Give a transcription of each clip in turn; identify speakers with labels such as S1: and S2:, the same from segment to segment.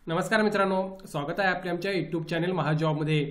S1: नमस्कार मित्रांनो, स्वागत आहे आपल्या आमच्या यूट्यूब चॅनल महाजॉबमध्ये।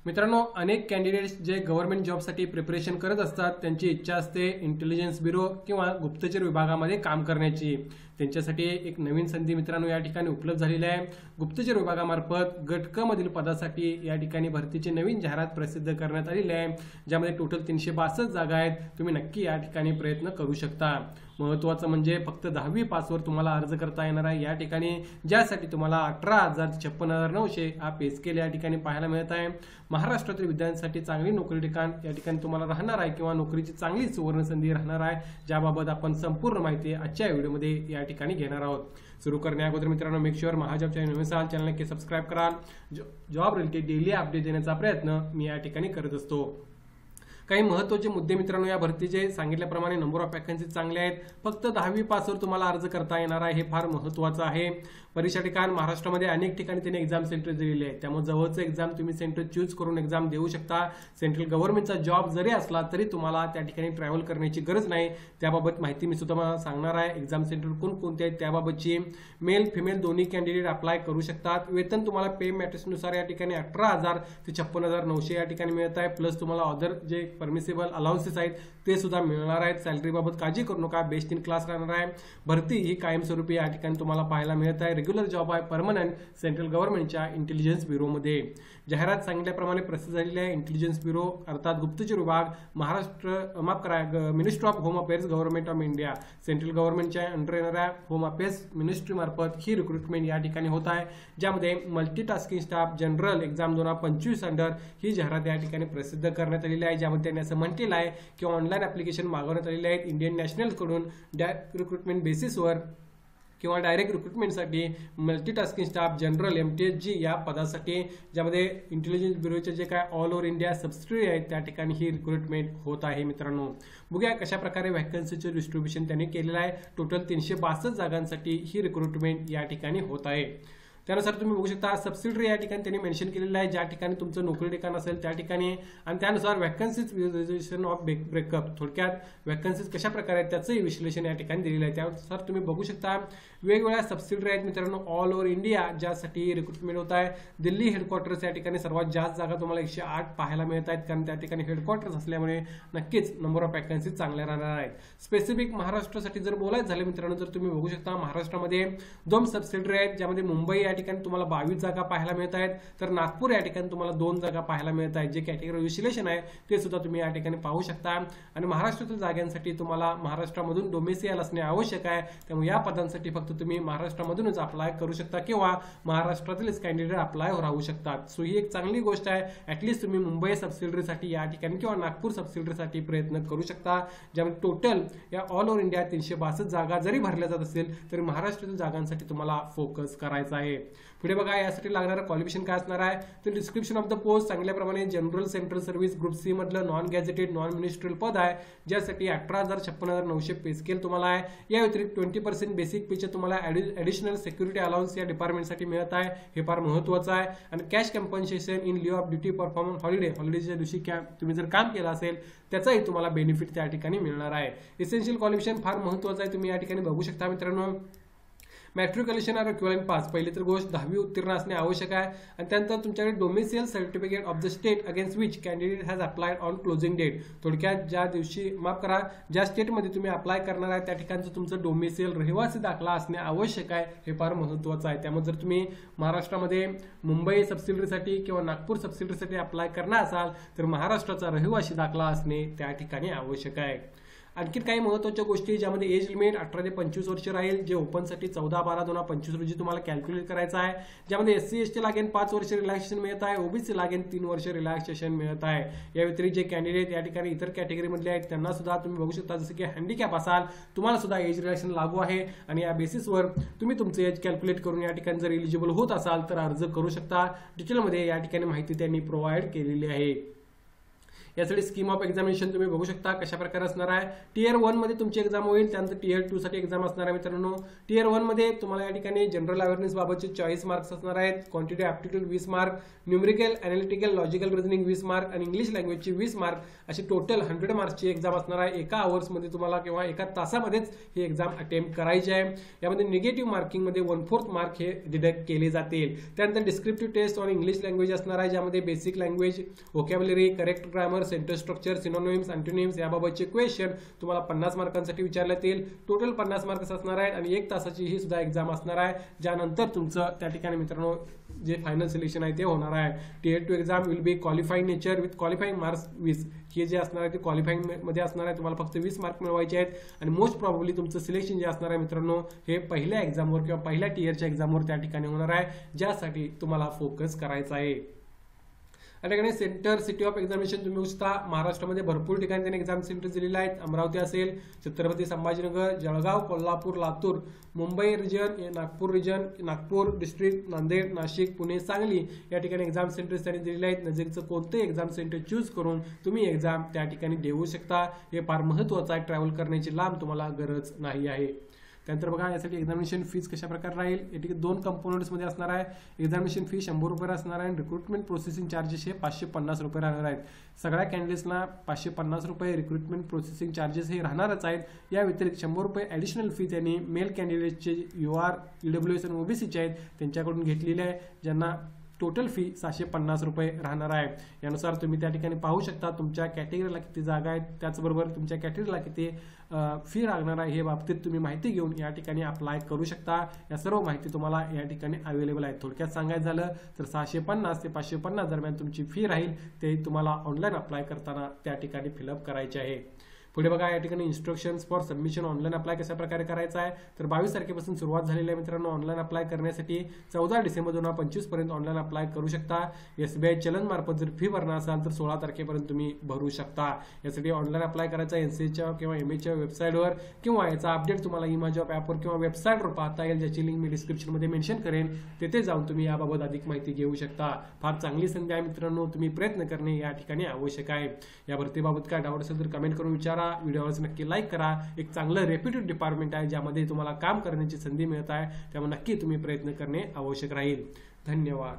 S1: मित्रांनो, अनेक कॅन्डिडेट्स जे गव्हर्नमेंट जॉबसाठी प्रिपरेशन करत असतात त्यांची इच्छा असते इंटेलिजन्स ब्युरो किंवा गुप्तचर विभागामध्ये काम करण्याची। त्यांच्यासाठी एक नवीन संधी मित्रांनो या ठिकाणी उपलब्ध झालेली आहे। गुप्तचर विभागामार्फत गट क मधील पदासाठी या ठिकाणी भरतीची नवीन जाहिरात प्रसिद्ध करण्यात आलेली आहे, ज्यामध्ये टोटल 362 जागा आहेत। तुम्ही नक्की या ठिकाणी प्रयत्न करू शकता। महत्त्वाचं म्हणजे फक्त 10वी पासवर तुम्हाला अर्ज करता येणार आहे या ठिकाणी, ज्यासाठी तुम्हाला 18,56,900 हा पे स्केल या ठिकाणी पाहायला मिळत आहे। महाराष्ट्रातील विद्यार्थ्यांसाठी चांगली नोकरी ठिकाण या ठिकाणी तुम्हाला राहणार आहे किंवा नोकरीची चांगली सुवर्ण संधी राहणार आहे, ज्याबाबत आपण संपूर्ण माहिती आजच्या व्हिडिओमध्ये या ठिकाणी घेणार आहोत। सुरू करण्या अगोदर मित्रांनो, मेक शुअर महाजॉब चॅनल नक्की सबस्क्राईब कराल। जॉब रिलेटेड डेली अपडेट देण्याचा प्रयत्न मी या ठिकाणी करत असतो। काही महत्त्वाचे मुद्दे मित्रांनो या भरतीचे सांगितल्याप्रमाणे नंबर ऑफ वॅकन्सी चांगले आहेत। फक्त 10वी पासवर तुम्हाला अर्ज करता येणार आहे, हे फार महत्त्वाचं आहे। परीक्षा ठिकाण महाराष्ट्रामध्ये अनेक ठिकाणी त्यांनी एक्झाम सेंटर दिलेले आहेत, त्यामुळे जवळचं एक्झाम तुम्ही सेंटर चूज करून एक्झाम देऊ शकता। सेंट्रल गव्हर्नमेंटचा जॉब जरी असला तरी तुम्हाला त्या ठिकाणी ट्रॅव्हल करण्याची गरज नाही। त्याबाबत माहिती मी सुद्धा सांगणार आहे। एक्झाम सेंटर कोणकोणते आहेत त्याबाबतची। मेल फिमेल दोन्ही कॅन्डिडेट अप्लाय करू शकतात। वेतन तुम्हाला पे मॅट्रिक्सनुसार या ठिकाणी 18,000 ते 56,900 या ठिकाणी मिळत आहे। प्लस तुम्हाला अदर जे परमिसेबल अलाउन्सेस आहेत ते सुद्धा मिळणार आहेत। सॅलरी बाबत काळजी करू नका, बेस्ट इन क्लास राहणार आहे। भरती ही कायमस्वरूपी या ठिकाणी तुम्हाला पाहायला मिळत आहे। रेग्युलर जॉब आहे, परमनंट सेंट्रल गव्हर्नमेंटच्या इंटेलिजन्स ब्युरोमध्ये। जाहिरात सांगितल्याप्रमाणे प्रसिद्ध झालेली आहे। इंटेलिजन्स ब्युरो अर्थात गुप्तचर विभाग, ministry of home affairs, government of India, central गव्हर्नमेंटच्या अंडर येणाऱ्या होम अफेअर्स मिनिस्ट्री मार्फत ही रिक्रुटमेंट या ठिकाणी होत आहे, ज्यामध्ये multitasking staff general exam 2025 under ही जाहिरात या ठिकाणी प्रसिद्ध करण्यात आलेली आहे, ज्यामध्ये त्यांनी असं म्हटलेलं आहे की ऑनलाईन ऍप्लिकेशन मागवण्यात आलेले आहेत इंडियन नॅशनल कडून रिक्रुटमेंट बेसिसवर किंवा डायरेक्ट रिक्रुटमेंटसाठी मल्टीटास्किंग स्टाफ जनरल MTSG या पदासाठी, ज्यामध्ये इंटेलिजन्स ब्युरोचे जे काय ऑल ओव्हर इंडिया सबसिडी आहेत त्या ठिकाणी ही रिक्रुटमेंट होत आहे। मित्रांनो, बघूया कशा प्रकारे वॅकन्सीचे डिस्ट्रीब्युशन त्यांनी केलेलं आहे। टोटल 362 जागांसाठी ही रिक्रुटमेंट या ठिकाणी होत आहे। त्यानुसार तुम्ही बघू शकता सबसिडी या ठिकाणी त्यांनी मेन्शन केलेलं आहे, ज्या ठिकाणी तुमचं नोकरी ठिकाण असेल त्या ठिकाणी, आणि त्यानुसार वॅकन्सीज रिझर्वेशन ऑफ ब्रेकअप, थोडक्यात वॅकन्सीज कशा प्रकारे आहेत त्याचंही विश्लेषण या ठिकाणी दिलेलं आहे। त्यानुसार तुम्ही बघू शकता वेगवेगळ्या सबसिडी आहेत मित्रांनो ऑल ओव्हर इंडिया, ज्यासाठी रिक्रुटमेंट होत आहे। दिल्ली हेडक्वार्टर्स या ठिकाणी सर्वात जास्त जागा तुम्हाला 108 पाहायला मिळत आहेत, कारण त्या ठिकाणी हेडक्वार्टर्स असल्यामुळे नक्कीच नंबर ऑफ वॅकन्सी चांगल्या राहणार आहेत। स्पेसिफिक महाराष्ट्रासाठी जर बोलायचं झालं मित्रांनो, तर तुम्ही बघू शकता महाराष्ट्रामध्ये 2 सबसिडी आहेत, ज्यामध्ये मुंबई या ठिकाणी तुम्हाला 22 जागा पाहायला मिळत आहेत, तर नागपूर या ठिकाणी तुम्हाला 2 जागा पाहायला मिळत आहेत। जे कॅटेगरी विश्लेषण आहे ते सुद्धा तुम्ही या ठिकाणी पाहू शकता। आणि महाराष्ट्रातील जागांसाठी तुम्हाला महाराष्ट्रामधून डोमेसियल असणे आवश्यक आहे, त्यामुळे या पदांसाठी फक्त तुम्ही महाराष्ट्रामधूनच अप्लाय करू शकता किंवा महाराष्ट्रातीलच कॅन्डिडेट अप्लाय राहू शकतात। सो ही एक चांगली गोष्ट आहे। ऍटलीस्ट तुम्ही मुंबई सबसिडीसाठी या ठिकाणी किंवा नागपूर सबसिडीसाठी प्रयत्न करू शकता, ज्यामध्ये टोटल या ऑल ओव्हर इंडिया 362 जागा जरी भरल्या जात असेल तरी महाराष्ट्रातील जागांसाठी तुम्हाला फोकस करायचा आहे। पुढे बघा यासाठी लागणारं क्वालिफिकेशन काय असणार आहे, तर डिस्क्रिप्शन ऑफ द पोस्ट सांगितल्याप्रमाणे general central service group C मधलं नॉन गॅझेटेड नॉन मिनिस्ट्रियल पद आहे, ज्यासाठी 18,56,900 पे स्केल तुम्हाला आहे। या व्यतिरिक्त 20% बेसिक पेचे तुम्हाला ऍडिशनल सिक्युरिटी अलाउन्स या डिपार्टमेंटसाठी मिळत आहे, हे फार महत्त्वाचं आहे। आणि cash compensation in lieu of duty performance हॉलिडेच्या दिवशी तुम्ही जर काम केलं असेल त्याचाही तुम्हाला बेनिफिट त्या ठिकाणी मिळणार आहे। इसेन्शियल क्वालिफिकेशन फार महत्त्वाचं आहे, तुम्ही या ठिकाणी बघू शकता मित्रांनो। मॅट्रिक्युलेशन और इक्विव्हॅलेंट पास, पहिली तर गोष्ट 10वी उत्तीर्ण असणे आवश्यक आहे, आणि त्यानंतर तुमच्याकडे domicile certificate of the state against which candidate has applied on closing date, थोडक्यात ज्या दिवशी ज्या स्टेटमध्ये तुम्ही अप्लाय करणार आहे त्या ठिकाणचं तुमचं डोमेसियल रहिवासी दाखला असणे आवश्यक आहे, हे फार महत्त्वाचं आहे। त्यामुळे जर तुम्ही महाराष्ट्रामध्ये मुंबई सबसिडीसाठी किंवा नागपूर सबसिडीसाठी अप्लाय करणार असाल तर महाराष्ट्राचा रहिवासी दाखला असणे त्या ठिकाणी आवश्यक आहे। आणखी काही महत्त्वाच्या गोष्टी, ज्यामध्ये एज लिमिट 18 ते 25 वर्ष राहील, जे ओपनसाठी 14/12/2025 रोजी तुम्हाला कॅल्क्युलेट करायचं आहे, ज्यामध्ये SC ST लागेल 5 वर्ष रिलॅक्सेशन मिळत आहे, OBC लागेल 3 वर्ष रिलॅक्सेशन मिळत आहे। या व्यतिरिक्त जे कॅन्डिडेट या ठिकाणी इतर कॅटेगरीमधले आहेत त्यांना सुद्धा तुम्ही बघू शकता, जसं की हँडिकॅप असाल तुम्हाला सुद्धा एज रिलॅक्सेशन लागू आहे, आणि या बेसिसवर तुम्ही तुमचे एज कॅल्क्युलेट करून या ठिकाणी जर एलिजिबल होत असाल तर अर्ज करू शकता। डिटेलमध्ये या ठिकाणी माहिती त्यांनी प्रोव्हाइड केलेली आहे। यासाठी स्कीम ऑफ एक्झामिनेशन तुम्ही बघू शकता कशा प्रकारे असणार आहे। टियर 1 मध्ये तुमची एक्झाम होईल, त्यानंतर टियर 2 साठी एक्झाम असणार आहे मित्रांनो। टियर 1 मध्ये तुम्हाला या ठिकाणी जनरल अवेअरनेस बाबतचे 40 मार्क्स असणार आहेत, quantity aptitude 20 mark, numerical, analytical, logical reasoning 20 mark आणि इंग्लिश लँग्वेजची 20 मार्क, अशी टोटल 100 मार्क्सची एक्झाम असणार आहे। एका आवर्समध्ये तुम्हाला किंवा एका तासामध्येच ही एक्झाम अटेम्प्ट करायची आहे। यामध्ये निगेटिव्ह मार्किंगमध्ये 1/4 मार्क हे डिडक्ट केले जातील। त्यानंतर descriptive test on English language असणार आहे, ज्यामध्ये basic language, vocabulary, correct grammar, sentence structure, synonyms, antonyms याबाबतचे क्वेश्चन तुम्हाला 50 मार्कांसाठी विचारले जातील। टोटल 50 मार्क्स असणार आहेत आणि 1 तासाची ही सुद्धा एक्झाम असणार आहे, ज्यानंतर तुमचं त्या ठिकाणी मित्रांनो जे फायनल सिलेक्शन आहे ते होणार आहे। Tier 2 exam will be qualifying nature with qualifying marks 20। हे जे असणार आहे ते क्वालिफाईंग मध्ये असणार आहे, तुम्हाला फक्त 20 मार्क मिळवायचे आहेत आणि मोस्ट प्रॉब्ली तुमचं सिलेक्शन जे असणार आहे मित्रांनो हे पहिल्या एक्झामवर किंवा पहिल्या टियरच्या एक्झामवर त्या ठिकाणी होणार आहे, ज्यासाठी तुम्हाला फोकस करायचा आहे। या ठिकाणी सेंटर सिटी ऑफ एक्झामिनेशन तुम्ही बघू शकता, महाराष्ट्रामध्ये भरपूर ठिकाणी त्यांनी एक्झाम सेंटर दिलेले आहेत। अमरावती असेल, Chhatrapati Sambhajinagar, Jalgaon, Kolhapur, Latur, Mumbai region, Nagpur region, Nagpur district, Nanded, Nashik, Pune, Sangli या ठिकाणी एक्झाम सेंटर्स त्यांनी दिलेले आहेत। नजीकचं कोणते एक्झाम सेंटर चूज करून तुम्ही एक्झाम त्या ठिकाणी देऊ शकता, हे फार महत्त्वाचं आहे। ट्रॅव्हल करण्याची लांब तुम्हाला गरज नाही आहे। त्यानंतर बघा यासाठी एक्झामिनेशन फीज कशा प्रकारे राहील, याठी 2 कंपोनंट्समध्ये असणार आहे। एक्झामिनेशन फी 100 रुपये असणार आहे आणि रिक्रुटमेंट प्रोसेसिंग चार्जेस हे 550 रुपये राहणार आहेत। सगळ्या कॅन्डिडेट्सना 550 रुपये रिक्रुटमेंट प्रोसेसिंग चार्जेस हे राहणारच आहेत। या व्यतिरिक्त 100 रुपये ॲडिशनल फी त्यांनी मेल कॅन्डिडेटचे UR, EWS आणि OBCचे आहेत त्यांच्याकडून घेतलेले आहे, ज्यांना टोटल फी 750 रुपये राहणार आहे। यानुसार तुम्ही त्या ठिकाणी पाहू शकता तुमच्या कॅटेगरीला किती जागा आहेत, त्याचबरोबर तुमच्या कॅटेगरीला किती फी लागणार आहे हे बाबतीत तुम्ही माहिती घेऊन या ठिकाणी अप्लाय करू शकता। या सर्व माहिती तुम्हाला या ठिकाणी अवेलेबल आहे। थोडक्यात सांगायचं झालं तर 650 ते 550 दरम्यान तुमची फी राहील, ते तुम्हाला ऑनलाईन अप्लाय करताना त्या ठिकाणी फिलअप करायचे आहे। पुढे बघा या ठिकाणी instructions for submission online apply कशा प्रकारे करायचा आहे, तर 22 तारखेपासून सुरुवात झालेली आहे मित्रांनो। ऑनलाईन अप्लाय करण्यासाठी 14 डिसेंबर 2025 पर्यंत ऑनलाईन अप्लाय करू शकता। SBI चलन मार्फत जर फी भरणार असाल तर 16 तारखेपर्यंत तुम्ही भरू शकता। यासाठी ऑनलाईन अप्लाय करायचा NCAच्या किंवा MAच्या वेबसाईटवर, किंवा याचा अपडेट तुम्हाला इमाजॉब ॲपवर किंवा वेबसाईटवर पाहता येईल, ज्याची लिंक मी डिस्क्रिप्शनमध्ये मेन्शन करेन। तेथे जाऊन तुम्ही याबाबत अधिक माहिती घेऊ शकता। फार चांगली संधी आहे मित्रांनो, तुम्ही प्रयत्न करणे या ठिकाणी आवश्यक आहे। या भरतीबाबत काय डाऊट असेल तर कमेंट करून विचारा, व्हिडिओवर नक्की लाईक करा। एक चांगलं रेप्युटेड डिपार्टमेंट आहे, ज्यामध्ये तुम्हाला काम करण्याची संधी मिळत आहे, त्यामुळे नक्की तुम्ही प्रयत्न करणे आवश्यक राहील। धन्यवाद।